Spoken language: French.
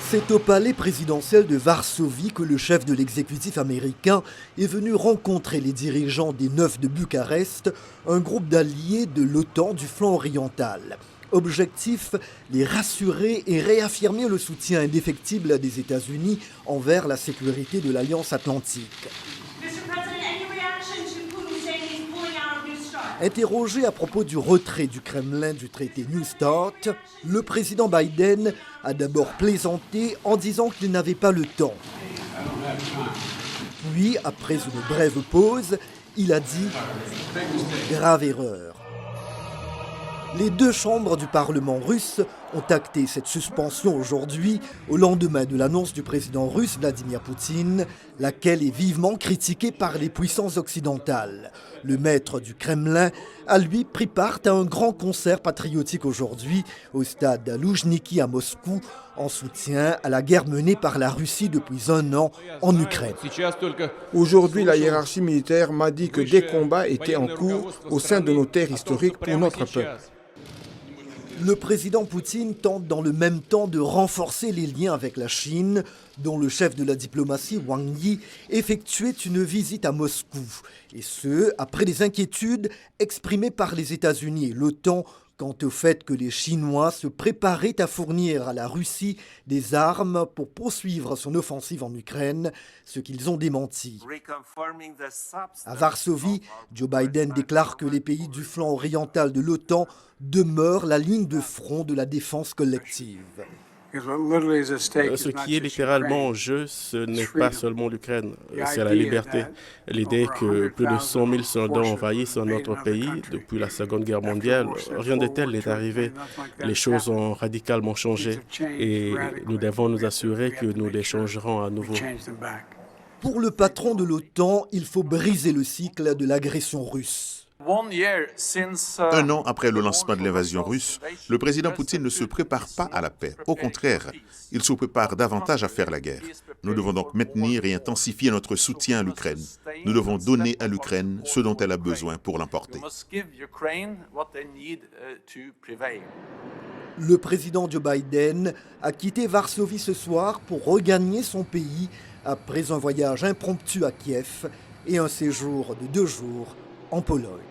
C'est au palais présidentiel de Varsovie que le chef de l'exécutif américain est venu rencontrer les dirigeants des 9 de Bucarest, un groupe d'alliés de l'OTAN du flanc oriental. Objectif, les rassurer et réaffirmer le soutien indéfectible des États-Unis envers la sécurité de l'Alliance Atlantique. Interrogé à propos du retrait du Kremlin du traité New START, le président Biden a d'abord plaisanté en disant qu'il n'avait pas le temps. Puis, après une brève pause, il a dit « grave erreur ». Les deux chambres du Parlement russe ont acté cette suspension aujourd'hui, au lendemain de l'annonce du président russe Vladimir Poutine, laquelle est vivement critiquée par les puissances occidentales. Le maître du Kremlin a lui pris part à un grand concert patriotique aujourd'hui au stade Loujniki à Moscou, en soutien à la guerre menée par la Russie depuis un an en Ukraine. Aujourd'hui, la hiérarchie militaire m'a dit que des combats étaient en cours au sein de nos terres historiques pour notre peuple. Le président Poutine tente dans le même temps de renforcer les liens avec la Chine, dont le chef de la diplomatie, Wang Yi, effectuait une visite à Moscou. Et ce, après les inquiétudes exprimées par les États-Unis et l'OTAN quant au fait que les Chinois se préparaient à fournir à la Russie des armes pour poursuivre son offensive en Ukraine, ce qu'ils ont démenti. À Varsovie, Joe Biden déclare que les pays du flanc oriental de l'OTAN demeurent la ligne de front de la défense collective. Ce qui est littéralement en jeu, ce n'est pas seulement l'Ukraine, c'est la liberté. L'idée que plus de 100 000 soldats envahissent notre pays depuis la Seconde Guerre mondiale, rien de tel n'est arrivé. Les choses ont radicalement changé et nous devons nous assurer que nous les changerons à nouveau. Pour le patron de l'OTAN, il faut briser le cycle de l'agression russe. Un an après le lancement de l'invasion russe, le président Poutine ne se prépare pas à la paix. Au contraire, il se prépare davantage à faire la guerre. Nous devons donc maintenir et intensifier notre soutien à l'Ukraine. Nous devons donner à l'Ukraine ce dont elle a besoin pour l'emporter. Le président Joe Biden a quitté Varsovie ce soir pour regagner son pays après un voyage impromptu à Kiev et un séjour de 2 jours en Pologne.